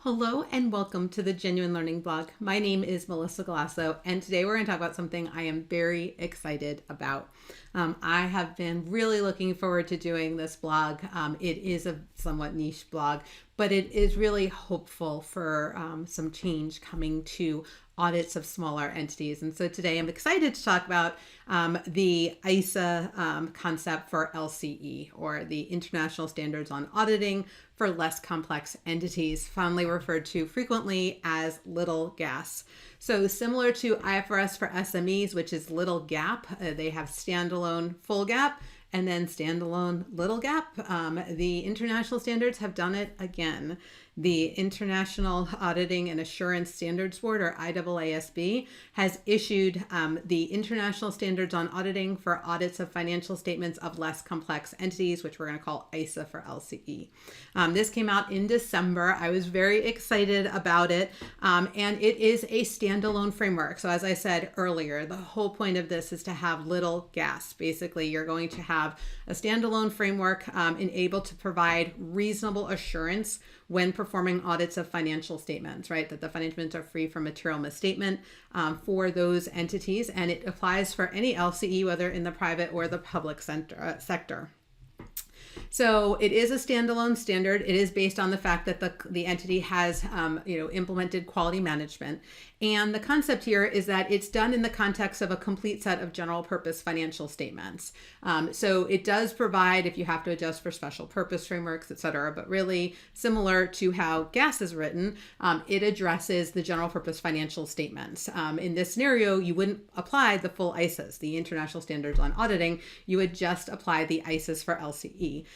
Hello and welcome to the Genuine Learning Blog. My name is Melissa Galasso, and today we're going to talk about something I am very excited about. I have been really looking forward to doing this blog. It is a somewhat niche blog, but it is really hopeful for some change coming to audits of smaller entities. And so today I'm excited to talk about the ISA concept for LCE, or the International Standards on Auditing for Less Complex Entities, fondly referred to frequently as little gas. So similar to IFRS for SMEs, which is little GAAP, they have standalone full GAAP and then standalone little GAAP. The international standards have done it again. The International Auditing and Assurance Standards Board, or IAASB, has issued the International Standards on Auditing for Audits of Financial Statements of Less Complex Entities, which we're going to call ISA for LCE. This came out in December. I was very excited about it, and it is a standalone framework. So as I said earlier, the whole point of this is to have little gas. Basically, you're going to have a standalone framework and able to provide reasonable assurance when performing audits of financial statements, right? That the financial statements are free from material misstatement for those entities, and it applies for any LCE, whether in the private or the public sector. So it is a standalone standard. It is based on the fact that the entity has implemented quality management. And the concept here is that it's done in the context of a complete set of general purpose financial statements. So it does provide, if you have to adjust for special purpose frameworks, et cetera, but really similar to how GAS is written, it addresses the general purpose financial statements. In this scenario, you wouldn't apply the full ISAs, the International Standards on Auditing. You would just apply the ISAs for LCE.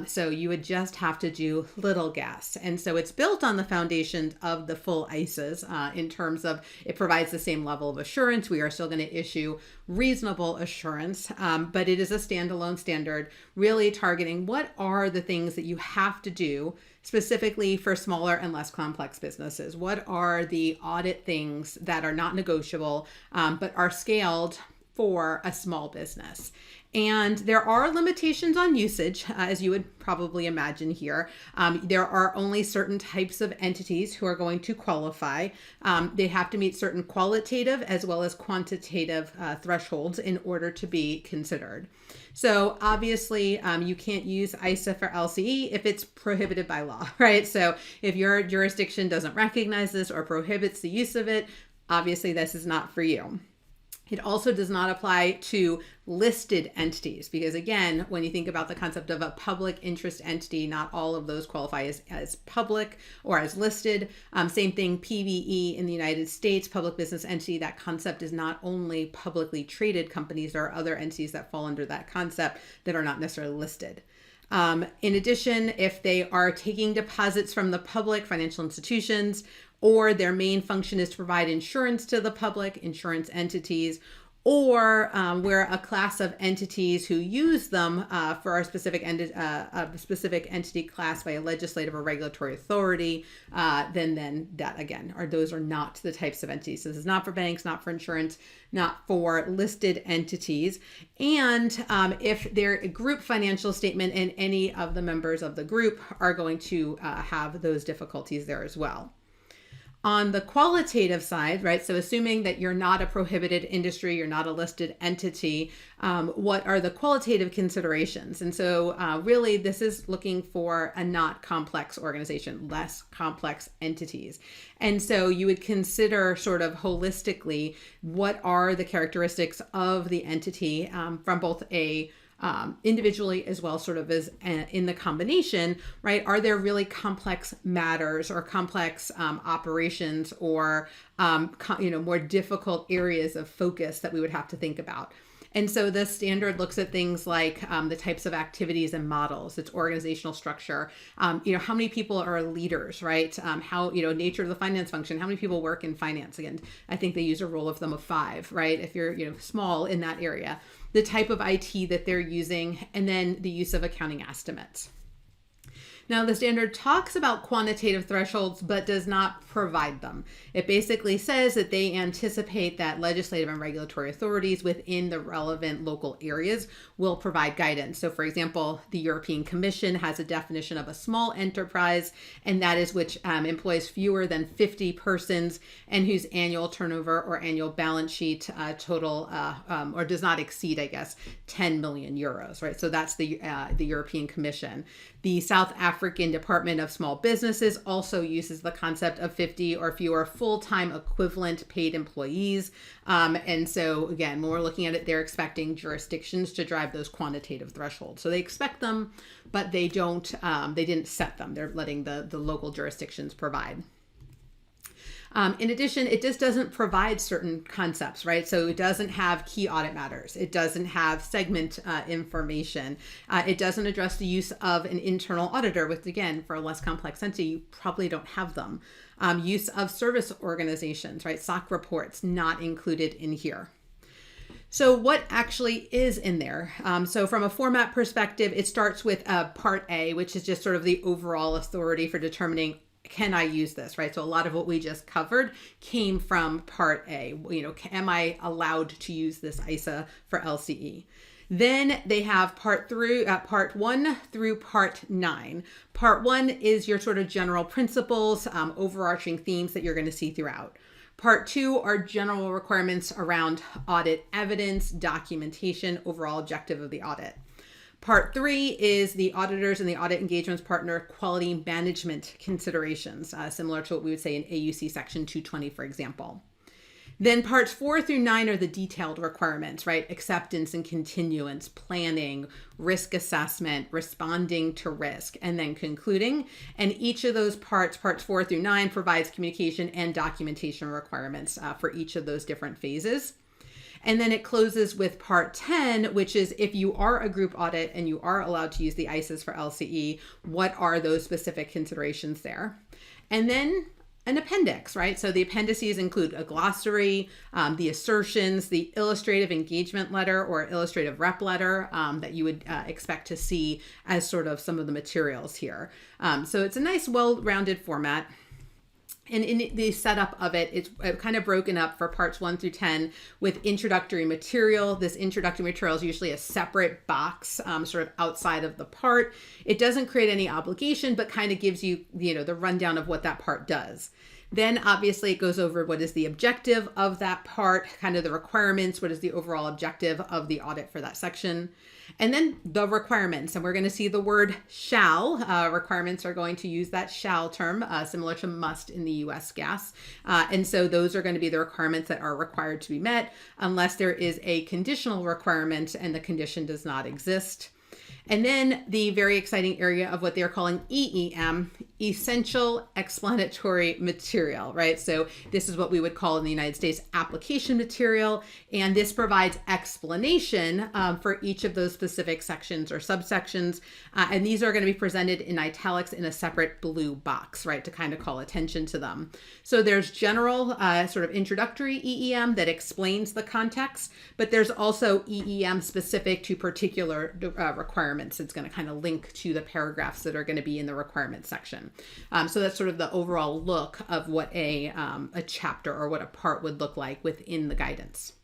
So you would just have to do little gas. And so it's built on the foundation of the full ISAs in terms of it provides the same level of assurance. We are still going to issue reasonable assurance, but it is a standalone standard really targeting what are the things that you have to do specifically for smaller and less complex businesses. What are the audit things that are not negotiable, but are scaled for a small business? And there are limitations on usage, as you would probably imagine here. There are only certain types of entities who are going to qualify. They have to meet certain qualitative as well as quantitative thresholds in order to be considered. So obviously, you can't use ISA for LCE if it's prohibited by law, right? So if your jurisdiction doesn't recognize this or prohibits the use of it, obviously this is not for you. It also does not apply to listed entities because, again, when you think about the concept of a public interest entity, not all of those qualify as public or as listed. Same thing, PBE in the United States, public business entity. That concept is not only publicly traded companies. There are other entities that fall under that concept that are not necessarily listed. In addition, if they are taking deposits from the public, financial institutions, or their main function is to provide insurance to the public, insurance entities, or where a class of entities who use them for a specific entity class by a legislative or regulatory authority, then that again, those are not the types of entities. So this is not for banks, not for insurance, not for listed entities. And if they're a group financial statement, and any of the members of the group are going to have those difficulties there as well. On the qualitative side, right, so assuming that you're not a prohibited industry, you're not a listed entity, what are the qualitative considerations? And so really this is looking for a not complex organization, less complex entities. And so you would consider sort of holistically what are the characteristics of the entity from both a individually as well sort of as in the combination, right? Are there really complex matters or complex operations or, more difficult areas of focus that we would have to think about? And so the standard looks at things like the types of activities and models, its organizational structure, how many people are leaders, right? How, nature of the finance function, how many people work in finance? Again, I think they use a rule of thumb of 5, right? If you're, small in that area, the type of IT that they're using, and then the use of accounting estimates. Now, the standard talks about quantitative thresholds, but does not provide them. It basically says that they anticipate that legislative and regulatory authorities within the relevant local areas will provide guidance. So, for example, the European Commission has a definition of a small enterprise, and that is which employs fewer than 50 persons and whose annual turnover or annual balance sheet total or does not exceed, I guess, 10 million euros, right? So that's the European Commission. The South African Department of Small Businesses also uses the concept of 50 or fewer full-time equivalent paid employees. And so again, when we're looking at it, they're expecting jurisdictions to drive those quantitative thresholds. So they expect them, but they didn't set them. They're letting the local jurisdictions provide. In addition, it just doesn't provide certain concepts, right? So it doesn't have key audit matters. It doesn't have segment information. It doesn't address the use of an internal auditor, which again, for a less complex entity, you probably don't have them. Use of service organizations, right? SOC reports not included in here. So what actually is in there? So from a format perspective, it starts with Part A, which is just sort of the overall authority for determining, can I use this, right? So a lot of what we just covered came from Part A. Am I allowed to use this ISA for LCE? Then they have Part 1 through Part 9. Part 1 is your sort of general principles, overarching themes that you're going to see throughout. Part 2 are general requirements around audit evidence, documentation, overall objective of the audit. Part 3 is the auditors and the audit engagements partner quality management considerations, similar to what we would say in AUC Section 220, for example. Then parts 4 through 9 are the detailed requirements, right? Acceptance and continuance, planning, risk assessment, responding to risk, and then concluding. And each of those parts 4 through 9, provides communication and documentation requirements for each of those different phases. And then it closes with Part 10, which is if you are a group audit and you are allowed to use the ISAs for LCE, what are those specific considerations there? And then an appendix, right? So the appendices include a glossary, the assertions, the illustrative engagement letter or illustrative rep letter that you would expect to see as sort of some of the materials here. So it's a nice, well-rounded format. And in the setup of it, it's kind of broken up for parts 1 through 10 with introductory material. This introductory material is usually a separate box sort of outside of the part. It doesn't create any obligation, but kind of gives you, the rundown of what that part does. Then obviously it goes over what is the objective of that part, kind of the requirements, what is the overall objective of the audit for that section. And then the requirements, and we're going to see the word shall. Requirements are going to use that shall term, similar to must in the US gas. And so those are going to be the requirements that are required to be met unless there is a conditional requirement and the condition does not exist. And then the very exciting area of what they're calling EEM, essential explanatory material, right? So this is what we would call in the United States application material. And this provides explanation for each of those specific sections or subsections. And these are going to be presented in italics in a separate blue box, right? To kind of call attention to them. So there's general sort of introductory EEM that explains the context, but there's also EEM specific to particular requirements. It's going to kind of link to the paragraphs that are going to be in the requirements section. So that's sort of the overall look of what a chapter or what a part would look like within the guidance.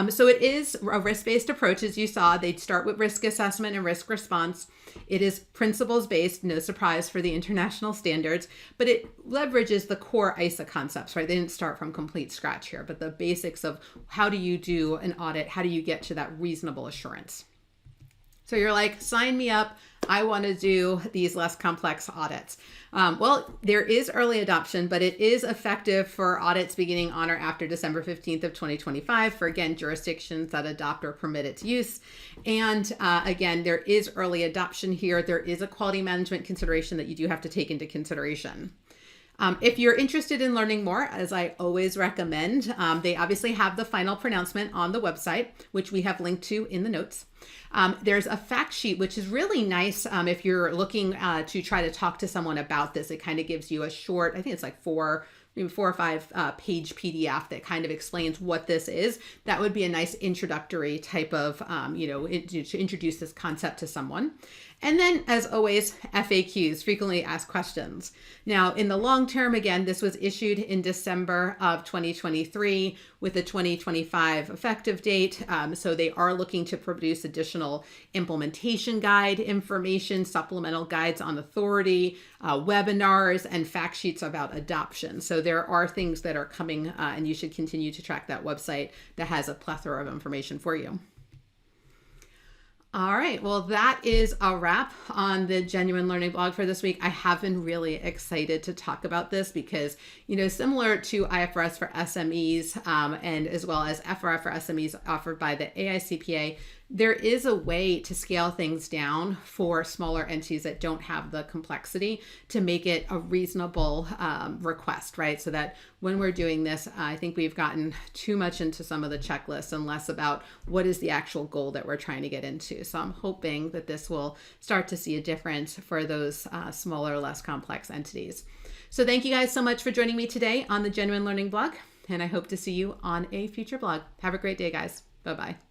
So it is a risk-based approach. As you saw, they'd start with risk assessment and risk response. It is principles-based, no surprise for the international standards, but it leverages the core ISA concepts, right? They didn't start from complete scratch here, but the basics of how do you do an audit? How do you get to that reasonable assurance? So you're like, sign me up. I want to do these less complex audits. Well, there is early adoption, but it is effective for audits beginning on or after December 15th of 2025 for, again, jurisdictions that adopt or permit its use. And again, there is early adoption here. There is a quality management consideration that you do have to take into consideration. If you're interested in learning more, as I always recommend, they obviously have the final pronouncement on the website, which we have linked to in the notes. There's a fact sheet, which is really nice if you're looking to try to talk to someone about this. It kind of gives you a short, I think it's like maybe 4 or 5 page PDF that kind of explains what this is. That would be a nice introductory type of, to introduce this concept to someone. And then, as always, FAQs, frequently asked questions. Now, in the long term, again, this was issued in December of 2023 with a 2025 effective date. So they are looking to produce additional implementation guide information, supplemental guides on authority, webinars, and fact sheets about adoption. So there are things that are coming, and you should continue to track that website that has a plethora of information for you. All right, well, that is a wrap on the Genuine Learning blog for this week. I have been really excited to talk about this because, similar to IFRS for SMEs and as well as FRF for SMEs offered by the AICPA, there is a way to scale things down for smaller entities that don't have the complexity to make it a reasonable request, right? So that when we're doing this, I think we've gotten too much into some of the checklists and less about what is the actual goal that we're trying to get into. So I'm hoping that this will start to see a difference for those smaller, less complex entities. So thank you guys so much for joining me today on the Genuine Learning blog, and I hope to see you on a future blog. Have a great day, guys. Bye-bye.